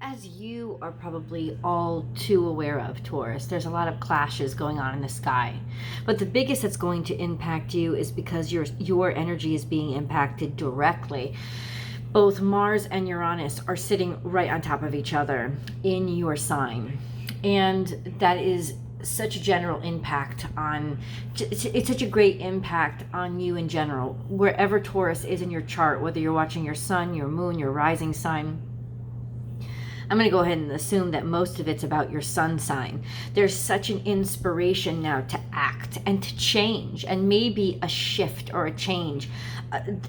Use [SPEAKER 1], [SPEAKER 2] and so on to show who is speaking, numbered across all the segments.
[SPEAKER 1] As you are probably all too aware of, Taurus, there's a lot of clashes going on in the sky. But the biggest that's going to impact you is because your energy is being impacted directly. Both Mars and Uranus are sitting right on top of each other in your sign. And that is such a general impact on, it's such a great impact on you in general. Wherever Taurus is in your chart, whether you're watching your sun, your moon, your rising sign, I'm going to go ahead and assume that most of it's about your sun sign. There's such an inspiration now to act and to change, and maybe a shift or a change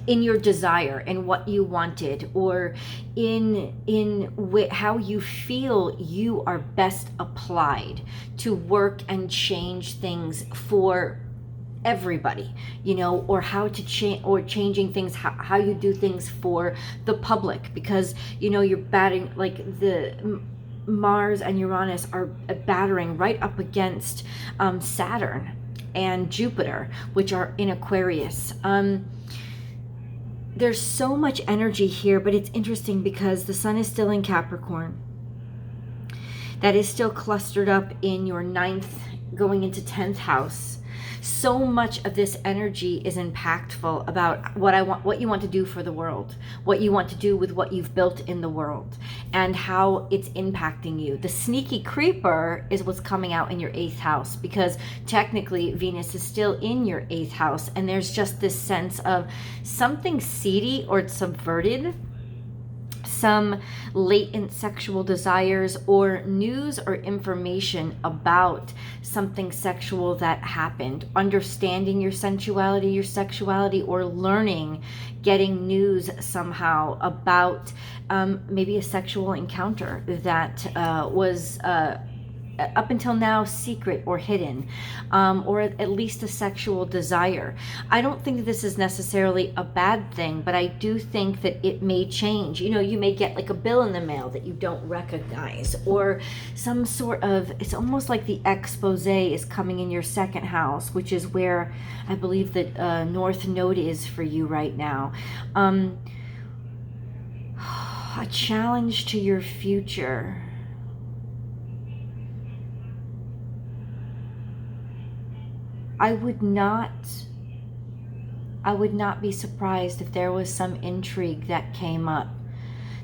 [SPEAKER 1] in your desire and what you wanted, or in how you feel you are best applied to work and change things for everybody, you know, or how to change, or changing things, how you do things for the public, because, you know, you're batting, like the Mars and Uranus are battering right up against Saturn and Jupiter, which are in Aquarius. There's so much energy here, but it's interesting because the sun is still in Capricorn. That is still clustered up in your 9th going into 10th house. So much of this energy is impactful about what you want to do for the world, what you want to do with what you've built in the world, and how it's impacting you. The sneaky creeper is what's coming out in your 8th house, because technically Venus is still in your 8th house, and there's just this sense of something seedy or subverted, some latent sexual desires, or news or information about something sexual that happened, understanding your sensuality, your sexuality, or learning, getting news somehow about maybe a sexual encounter that was up until now secret or hidden, or at least a sexual desire. I don't think this is necessarily a bad thing, but I do think that it may change. You know, you may get like a bill in the mail that you don't recognize, or some sort of, it's almost like the expose is coming in your 2nd house, which is where I believe that North Node is for you right now. A challenge to your future. I would not be surprised if there was some intrigue that came up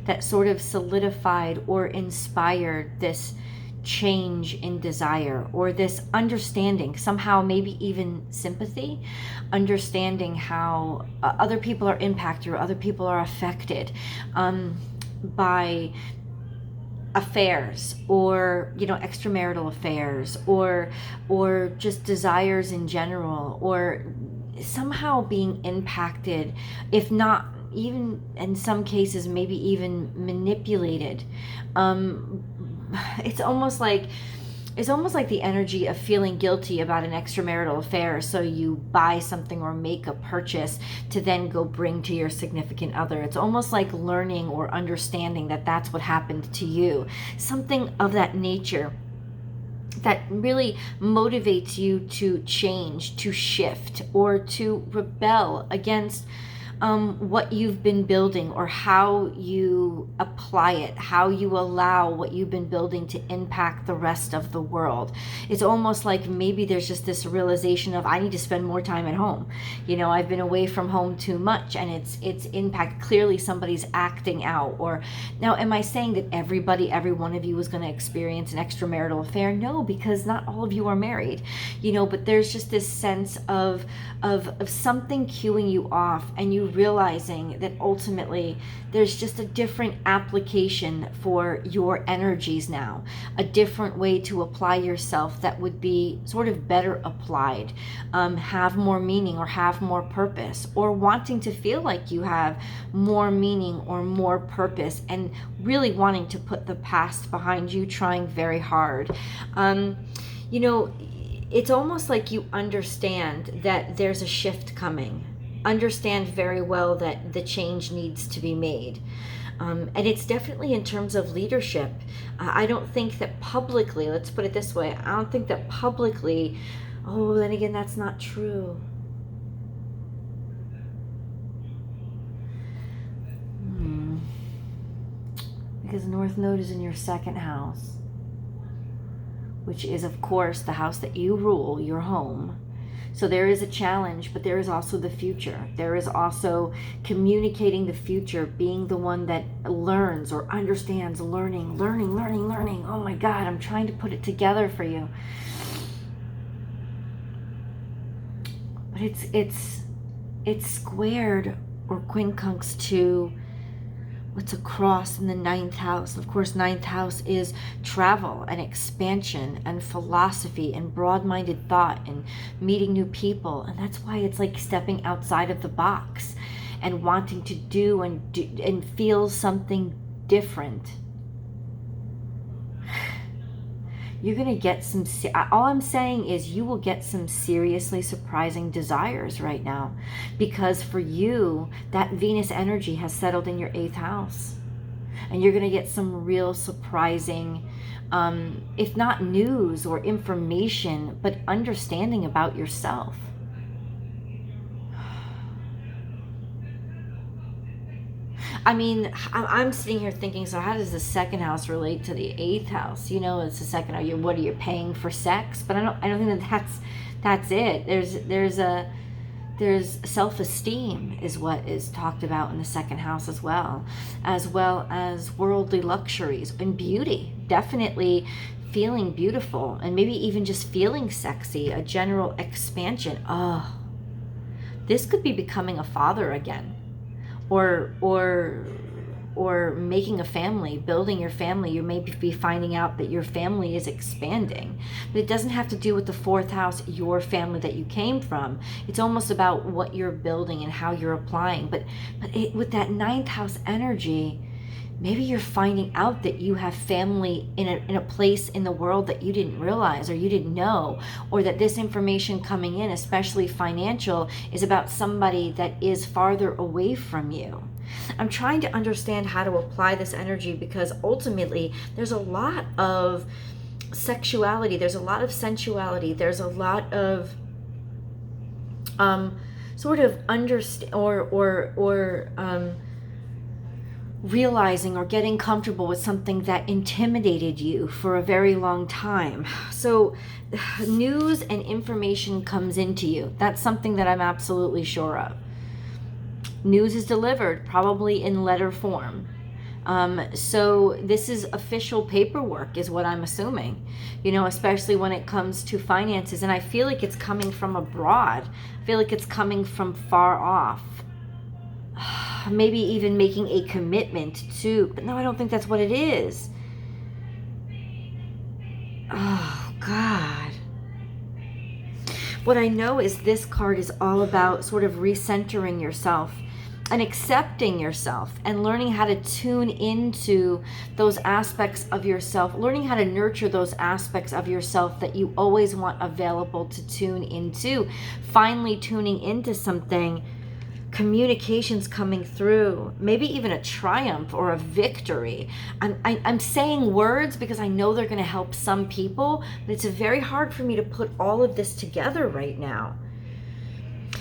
[SPEAKER 1] that sort of solidified or inspired this change in desire, or this understanding, somehow maybe even sympathy, understanding how other people are impacted or other people are affected by affairs, or, you know, extramarital affairs, or just desires in general, or somehow being impacted, if not even in some cases maybe even manipulated. It's almost like the energy of feeling guilty about an extramarital affair, so you buy something or make a purchase to then go bring to your significant other. It's almost like learning or understanding that that's what happened to you. Something of that nature that really motivates you to change, to shift, or to rebel against what you've been building, or how you apply it, how you allow what you've been building to impact the rest of the world. It's almost like maybe there's just this realization of, I need to spend more time at home. You know, I've been away from home too much, and it's impact. Clearly somebody's acting out. Or now, am I saying that every one of you is going to experience an extramarital affair? No, because not all of you are married, you know, but there's just this sense of something cueing you off, and you realizing that ultimately there's just a different application for your energies now, a different way to apply yourself that would be sort of better applied, have more meaning or have more purpose, or wanting to feel like you have more meaning or more purpose, and really wanting to put the past behind you, trying very hard. You know, it's almost like you understand that there's a shift coming. Understand very well that the change needs to be made. And it's definitely in terms of leadership. I don't think that publicly, let's put it this way, I don't think that publicly, oh, then again, that's not true. because the North Node is in your second house, which is, of course, the house that you rule, your home. So there is a challenge, but there is also the future. There is also communicating the future, being the one that learns or understands, learning. Oh my God, I'm trying to put it together for you. But it's squared or quincunx to what's across in the 9th house. Of course, 9th house is travel and expansion and philosophy and broad-minded thought and meeting new people. And that's why it's like stepping outside of the box and wanting to do and feel something different. You're going to get some, all I'm saying is you will get some seriously surprising desires right now, because for you, that Venus energy has settled in your 8th house. And you're going to get some real surprising, if not news or information, but understanding about yourself. I mean, I'm sitting here thinking, so how does the second house relate to the 8th house? You know, it's the second house. What are you paying for sex? But I don't think that's it. There's self-esteem is what is talked about in the second house as well as worldly luxuries and beauty. Definitely feeling beautiful and maybe even just feeling sexy. A general expansion. Oh, this could be becoming a father again. Or making a family, building your family. You may be finding out that your family is expanding. But it doesn't have to do with the 4th house, your family that you came from. It's almost about what you're building and how you're applying. But with that 9th house energy, maybe you're finding out that you have family in a place in the world that you didn't realize or you didn't know, or that this information coming in, especially financial, is about somebody that is farther away from you. I'm trying to understand how to apply this energy, because ultimately there's a lot of sexuality, there's a lot of sensuality, there's a lot of sort of realizing or getting comfortable with something that intimidated you for a very long time. So news and information comes into you. That's something that I'm absolutely sure of. News is delivered probably in letter form. So this is official paperwork is what I'm assuming, you know, especially when it comes to finances. And I feel like it's coming from abroad. I feel like it's coming from far off. Maybe even making a commitment to, but no, I don't think that's what it is. Oh, God. What I know is this card is all about sort of recentering yourself and accepting yourself and learning how to tune into those aspects of yourself, learning how to nurture those aspects of yourself that you always want available to tune into, finally tuning into something. Communications coming through, maybe even a triumph or a victory. I'm saying words because I know they're going to help some people, but it's very hard for me to put all of this together right now.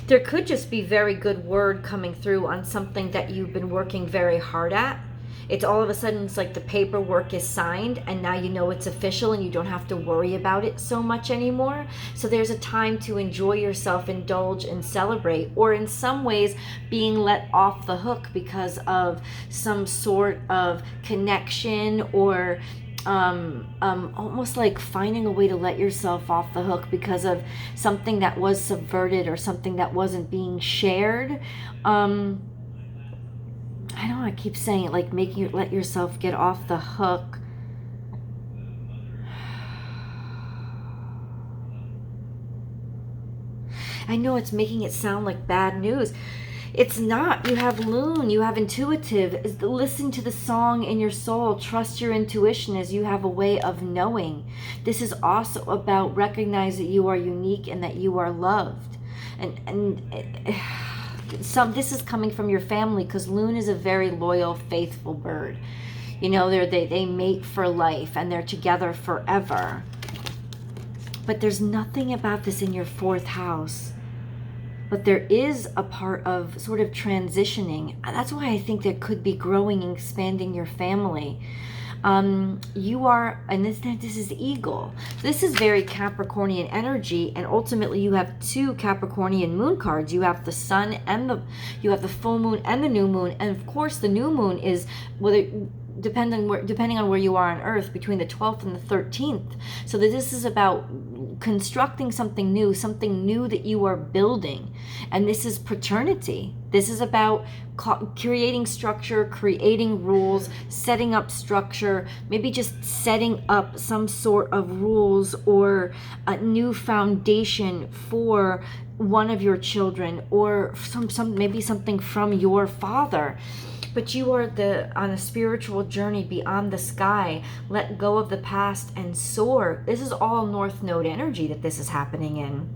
[SPEAKER 1] There could just be very good word coming through on something that you've been working very hard at. It's all of a sudden, it's like the paperwork is signed and now you know it's official and you don't have to worry about it so much anymore. So there's a time to enjoy yourself, indulge and celebrate, or in some ways being let off the hook because of some sort of connection, or almost like finding a way to let yourself off the hook because of something that was subverted or something that wasn't being shared. I know I keep saying it, like making you let yourself get off the hook. I know it's making it sound like bad news. It's not. You have Loon, you have intuitive. Listen to the song in your soul. Trust your intuition as you have a way of knowing. This is also about recognize that you are unique and that you are loved. This is coming from your family, because Loon is a very loyal, faithful bird. You know, they mate for life and they're together forever. But there's nothing about this in your 4th house. but there is a part of sort of transitioning. That's why I think there could be growing and expanding your family. You are, and this is Eagle. This is very Capricornian energy, and ultimately you have two Capricornian moon cards. You have the sun and you have the full moon and the new moon, and of course the new moon is depending on where you are on Earth, between the 12th and the 13th. So that this is about constructing something new that you are building. And this is paternity. This is about creating structure, creating rules, setting up structure, maybe just setting up some sort of rules or a new foundation for one of your children, or maybe something from your father. But you are on a spiritual journey beyond the sky. Let go of the past and soar. This is all North Node energy that this is happening in.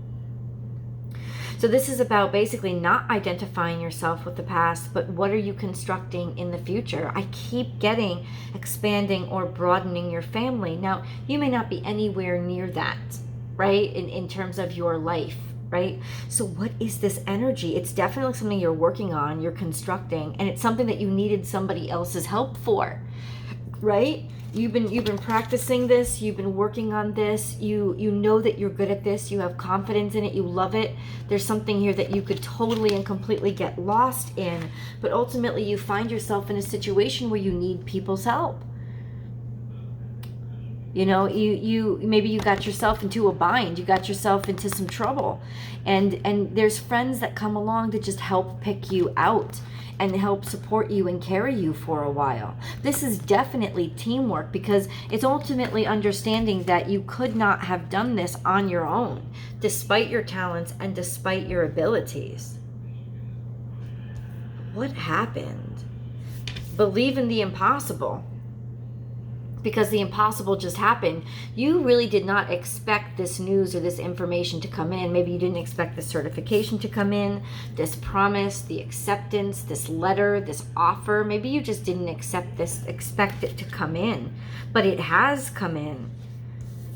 [SPEAKER 1] So this is about basically not identifying yourself with the past, but what are you constructing in the future? I keep getting expanding or broadening your family. Now, you may not be anywhere near that, right? In terms of your life. Right? So what is this energy? It's definitely something you're working on, you're constructing, and it's something that you needed somebody else's help for, right? You've been practicing this, you've been working on this, you know that you're good at this, you have confidence in it, you love it. There's something here that you could totally and completely get lost in, but ultimately you find yourself in a situation where you need people's help. You know, you maybe you got yourself into a bind, you got yourself into some trouble, and there's friends that come along to just help pick you out and help support you and carry you for a while. This is definitely teamwork, because it's ultimately understanding that you could not have done this on your own, despite your talents and despite your abilities. What happened? Believe in the impossible. Because the impossible just happened. You really did not expect this news or this information to come in. Maybe you didn't expect the certification to come in, this promise, the acceptance, this letter, this offer. Maybe you just didn't expect it to come in, but it has come in.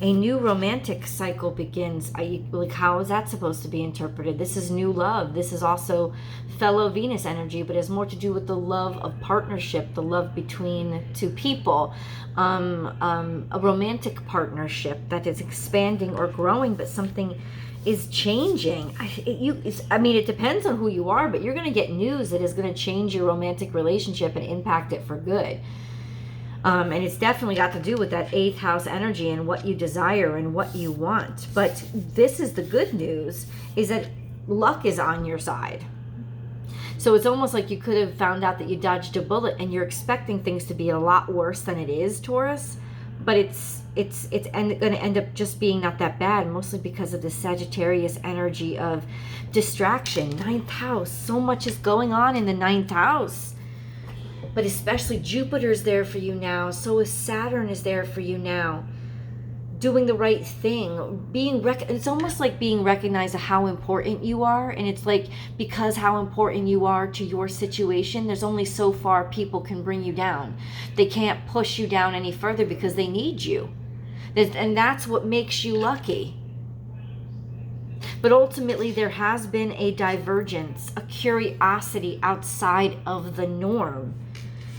[SPEAKER 1] A new romantic cycle begins. Like, how is that supposed to be interpreted? This is new love. This is also fellow Venus energy, but has more to do with the love of partnership, the love between two people, a romantic partnership that is expanding or growing, but something is changing. It depends on who you are, but you're going to get news that is going to change your romantic relationship and impact it for good. And it's definitely got to do with that 8th house energy and what you desire and what you want. But this is the good news, is that luck is on your side. So it's almost like you could have found out that you dodged a bullet and you're expecting things to be a lot worse than it is, Taurus. But it's going to end up just being not that bad, mostly because of the Sagittarius energy of distraction. 9th house. So much is going on in the 9th house. But especially Jupiter's there for you now. So is Saturn is there for you now. Doing the right thing. It's almost like being recognized of how important you are. And it's like, because how important you are to your situation, there's only so far people can bring you down. They can't push you down any further because they need you. And that's what makes you lucky. But ultimately, there has been a divergence, a curiosity outside of the norm.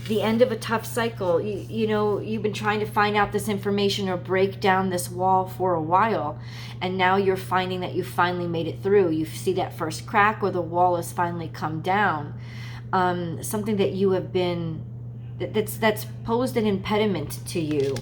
[SPEAKER 1] The end of a tough cycle. You've been trying to find out this information or break down this wall for a while, and now you're finding that you finally made it through. You see that first crack, or the wall has finally come down. Something that you have been, that's posed an impediment to you,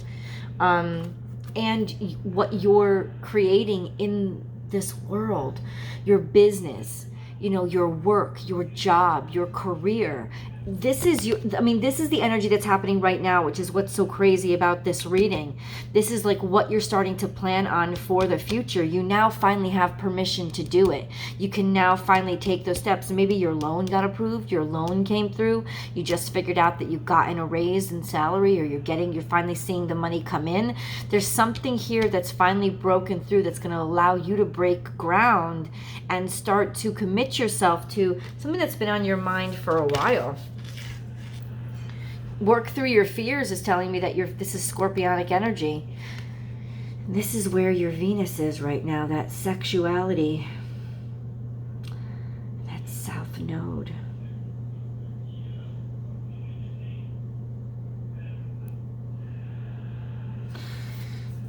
[SPEAKER 1] and what you're creating in this world, your business, your work, your job, your career. This is the energy that's happening right now, which is what's so crazy about this reading. This is like what you're starting to plan on for the future. You now finally have permission to do it. You can now finally take those steps. Maybe your loan got approved, your loan came through, you just figured out that you've gotten a raise in salary, or you're finally seeing the money come in. There's something here that's finally broken through that's going to allow you to break ground and start to commit yourself to something that's been on your mind for a while. Work through your fears is telling me that this is scorpionic energy. This is where your Venus is right now, that sexuality. North Node.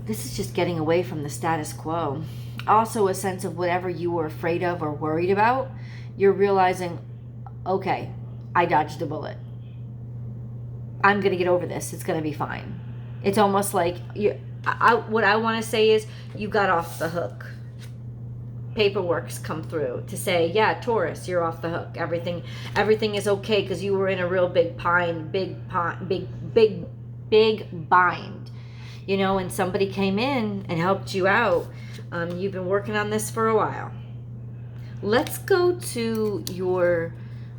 [SPEAKER 1] This is just getting away from the status quo. Also a sense of whatever you were afraid of or worried about, you're realizing, okay, I dodged a bullet. I'm going to get over this. It's going to be fine. It's almost like, what I want to say is you got off the hook. Paperwork's come through to say, yeah, Taurus, you're off the hook. Everything is okay because you were in a real big bind. You know, and somebody came in and helped you out. You've been working on this for a while. Let's go to your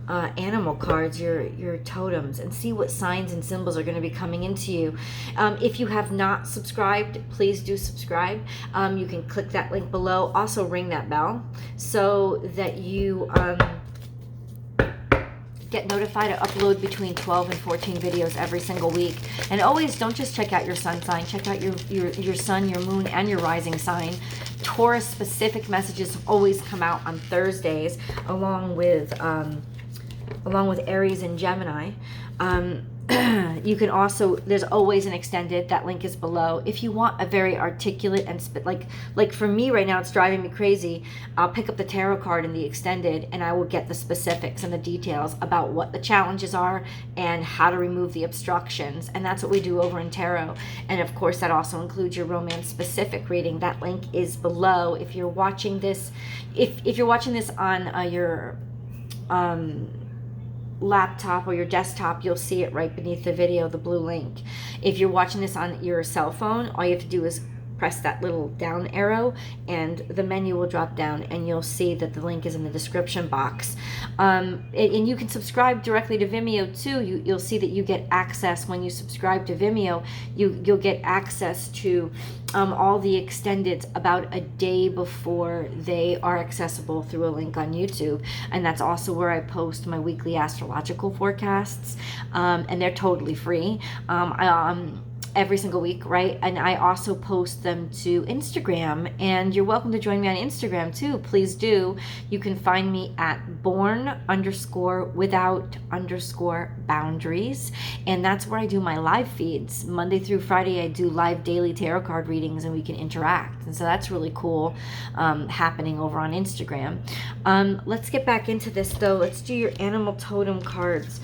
[SPEAKER 1] animal cards, your totems, and see what signs and symbols are going to be coming into you. If you have not subscribed, please do subscribe. You can click that link below. Also ring that bell so that you get notified. I upload between 12 and 14 videos every single week. And always don't just check out your sun sign, check out your sun, your moon, and your rising sign. Taurus specific messages always come out on Thursdays along with Aries and Gemini. You can also, there's always an extended, that link is below. If you want a very articulate and like for me right now, it's driving me crazy. I'll pick up the tarot card in the extended and I will get the specifics and the details about what the challenges are and how to remove the obstructions. And that's what we do over in tarot. And of course, that also includes your romance specific reading. That link is below. If you're watching this, if you're watching this on your laptop or your desktop, you'll see it right beneath the video, the blue link. If you're watching this on your cell phone, all you have to do is press that little down arrow and the menu will drop down and you'll see that the link is in the description box. And you can subscribe directly to Vimeo too. You'll see that you get access when you subscribe to Vimeo. You'll get access to all the extendeds about a day before they are accessible through a link on YouTube. And that's also where I post my weekly astrological forecasts. And they're totally free. Every single week, right? And I also post them to Instagram, and you're welcome to join me on Instagram too. Please do. You can find me at Born_without_boundaries, and that's where I do my live feeds. Monday through Friday, I do live daily tarot card readings, and we can interact. And so that's really cool happening over on Instagram. Let's get back into this though. Let's do your animal totem cards.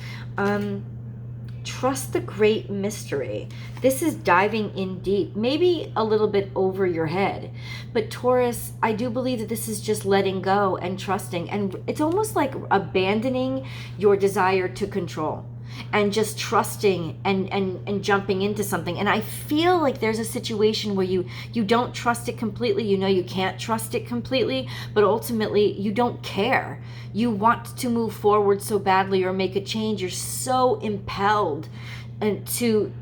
[SPEAKER 1] Trust the great mystery. This is diving in deep, maybe a little bit over your head. But Taurus, I do believe that this is just letting go and trusting. And it's almost like abandoning your desire to control and just trusting and jumping into something. And I feel like there's a situation where you don't trust it completely. You know you can't trust it completely, but ultimately you don't care. You want to move forward so badly or make a change. You're so impelled to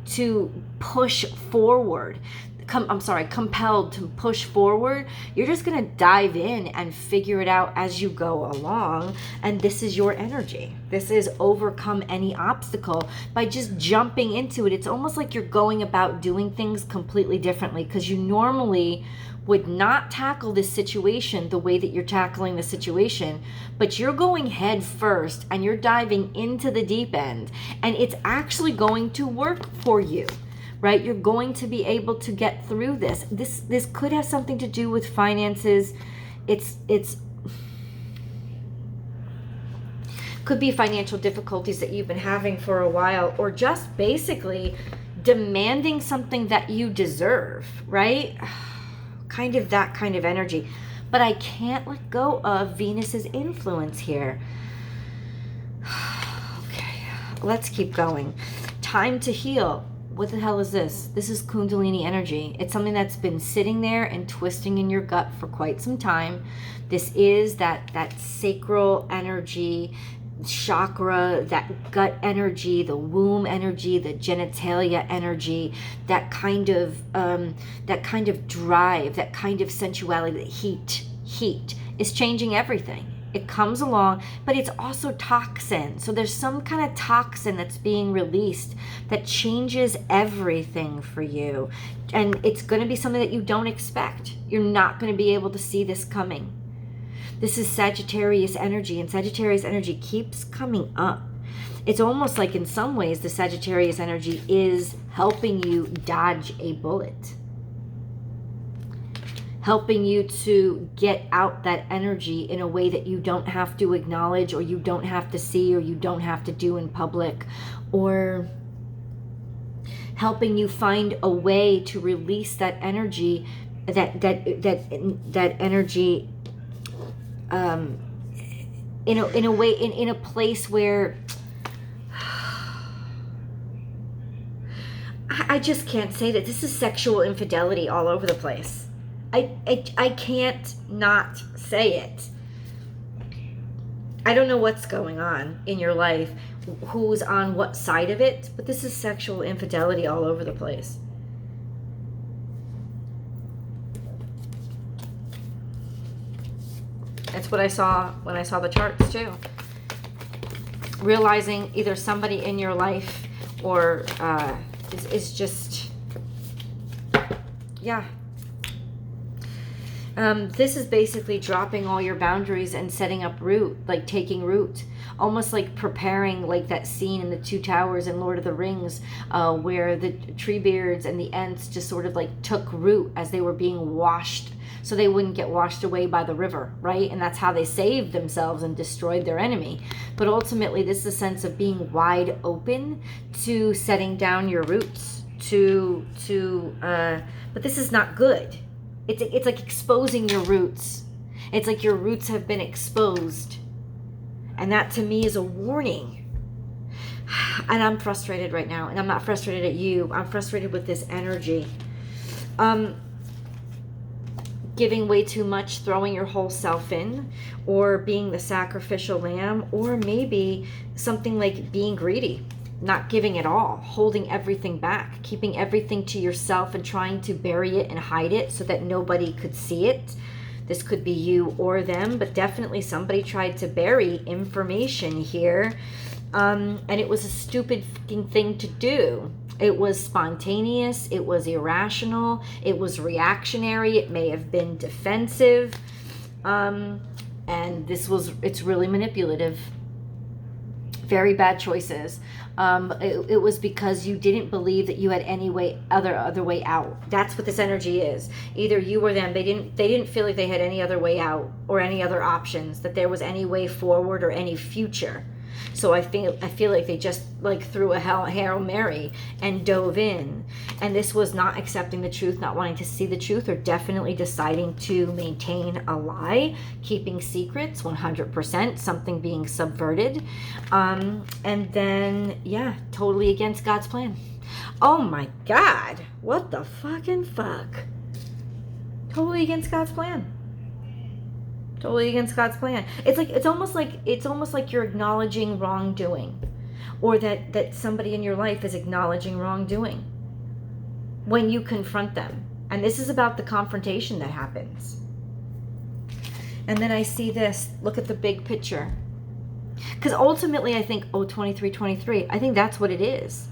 [SPEAKER 1] push forward. Compelled to push forward. You're just going to dive in and figure it out as you go along. And this is your energy. This is overcome any obstacle by just jumping into it. It's almost like you're going about doing things completely differently because you normally would not tackle this situation the way that you're tackling the situation, but you're going head first and you're diving into the deep end, and it's actually going to work for you. Right? You're going to be able to get through this. This could have something to do with finances. It's could be financial difficulties that you've been having for a while, or just basically demanding something that you deserve, right? Kind of that kind of energy. But I can't let go of Venus's influence here. Okay, let's keep going. Time to heal. What the hell is this? This is Kundalini energy. It's something that's been sitting there and twisting in your gut for quite some time. This is that sacral energy, chakra, that gut energy, the womb energy, the genitalia energy, that kind of drive, that kind of sensuality, that heat is changing everything. It comes along, but it's also toxin. So there's some kind of toxin that's being released that changes everything for you. And it's going to be something that you don't expect. You're not going to be able to see this coming. This is Sagittarius energy, and Sagittarius energy keeps coming up. It's almost like in some ways the Sagittarius energy is helping you dodge a bullet, helping you to get out that energy in a way that you don't have to acknowledge, or you don't have to see, or you don't have to do in public, or helping you find a way to release that energy, that energy in a way, in a place where I just can't say that. This is sexual infidelity all over the place. I can't not say it. I don't know what's going on in your life, who's on what side of it, but this is sexual infidelity all over the place. That's what I saw when I saw the charts too. Realizing either somebody in your life or is just, yeah. This is basically dropping all your boundaries and setting up root, like taking root. Almost like preparing, like that scene in the Two Towers in Lord of the Rings, where the tree beards and the Ents just sort of like took root as they were being washed, so they wouldn't get washed away by the river, right? And that's how they saved themselves and destroyed their enemy. But ultimately, this is a sense of being wide open to setting down your roots, but this is not good. It's like exposing your roots. It's like your roots have been exposed. And that to me is a warning. And I'm frustrated right now. And I'm not frustrated at you. I'm frustrated with this energy. Giving way too much, throwing your whole self in, or being the sacrificial lamb, or maybe something like being greedy, not giving it all, holding everything back, keeping everything to yourself and trying to bury it and hide it so that nobody could see it. This could be you or them, but definitely somebody tried to bury information here. And it was a stupid fucking thing to do. It was spontaneous. It was irrational. It was reactionary. It may have been defensive. And it's really manipulative. Very bad choices. It was because you didn't believe that you had any other way out. That's what this energy is. Either you or them. They didn't feel like they had any other way out or any other options, that there was any way forward or any future. So I feel like they just like threw a Hail Mary and dove in. And this was not accepting the truth, not wanting to see the truth, or definitely deciding to maintain a lie, keeping secrets 100%, something being subverted. And then, yeah, totally against God's plan. Oh my God, what the fucking fuck? Totally against God's plan. Totally against God's plan. It's almost like you're acknowledging wrongdoing, or that somebody in your life is acknowledging wrongdoing when you confront them. And this is about the confrontation that happens. And then I see this. Look at the big picture. Because ultimately I think, 23, I think that's what it is.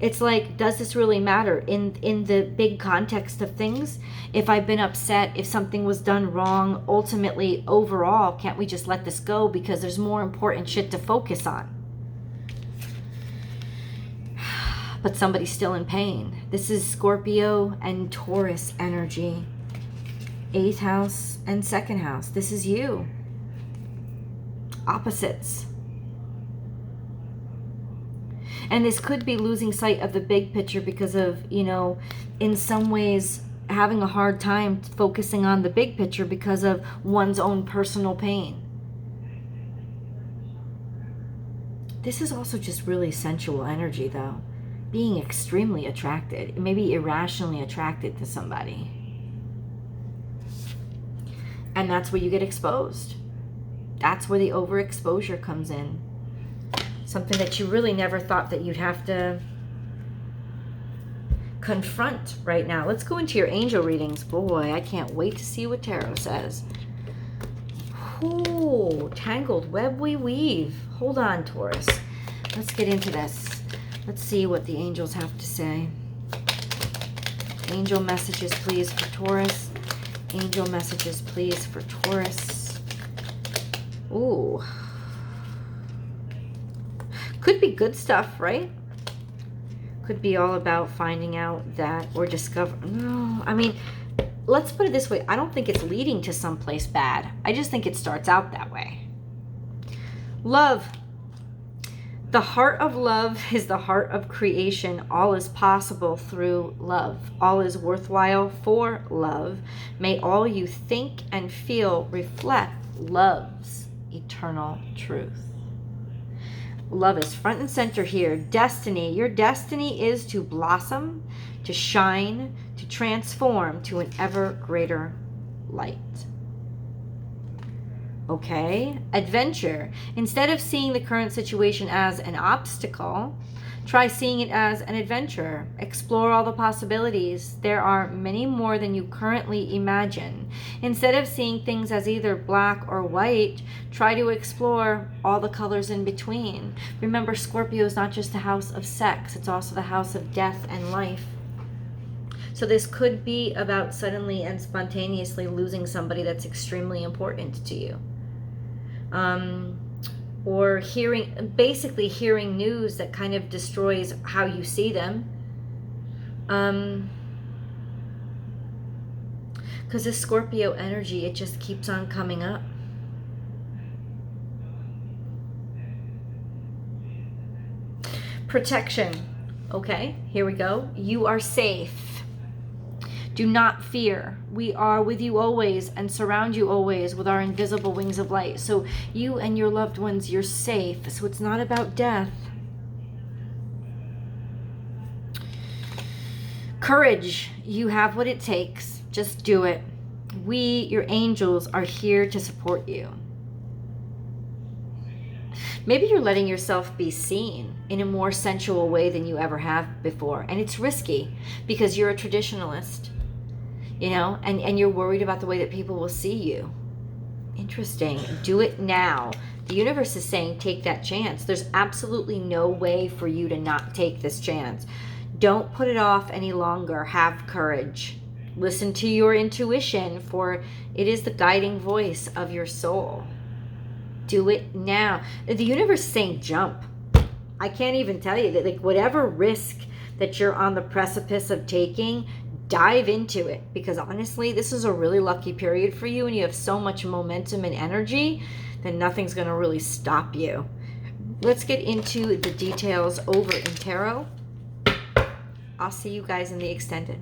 [SPEAKER 1] It's like, does this really matter in the big context of things? If I've been upset, if something was done wrong, ultimately, overall, can't we just let this go because there's more important shit to focus on? But somebody's still in pain. This is Scorpio and Taurus energy. 8th house and 2nd house. This is you. Opposites. And this could be losing sight of the big picture because of, in some ways having a hard time focusing on the big picture because of one's own personal pain. This is also just really sensual energy, though. Being extremely attracted, maybe irrationally attracted to somebody. And that's where you get exposed. That's where the overexposure comes in. Something that you really never thought that you'd have to confront right now. Let's go into your angel readings. Boy, I can't wait to see what tarot says. Ooh, tangled web we weave. Hold on, Taurus. Let's get into this. Let's see what the angels have to say. Angel messages, please, for Taurus. Angel messages, please, for Taurus. Ooh. Could be good stuff, right? Could be all about finding out that, or discover. No, I mean, let's put it this way. I don't think it's leading to someplace bad. I just think it starts out that way. Love. The heart of love is the heart of creation. All is possible through love. All is worthwhile for love. May all you think and feel reflect love's eternal truth. Love is front and center here. Destiny. Your destiny is to blossom, to shine, to transform to an ever greater light. Okay, adventure. Instead of seeing the current situation as an obstacle, try seeing it as an adventure. Explore all the possibilities. There are many more than you currently imagine. Instead of seeing things as either black or white, try to explore all the colors in between. Remember, Scorpio is not just a house of sex, it's also the house of death and life. So this could be about suddenly and spontaneously losing somebody that's extremely important to you. Or basically hearing news that kind of destroys how you see them. Because this Scorpio energy, it just keeps on coming up. Protection. Okay, here we go. You are safe. Do not fear. We are with you always and surround you always with our invisible wings of light. So you and your loved ones, you're safe. So it's not about death. Courage. You have what it takes. Just do it. We, your angels, are here to support you. Maybe you're letting yourself be seen in a more sensual way than you ever have before. And it's risky because you're a traditionalist. You know, and you're worried about the way that people will see you. Interesting. Do it now. The universe is saying take that chance. There's absolutely no way for you to not take this chance. Don't put it off any longer. Have courage. Listen to your intuition, for it is the guiding voice of your soul. Do it now. The universe is saying jump. I can't even tell you that, like, whatever risk that you're on the precipice of taking, dive into it, because honestly, this is a really lucky period for you, and you have so much momentum and energy that nothing's going to really stop you. Let's get into the details over in tarot. I'll see you guys in the extended.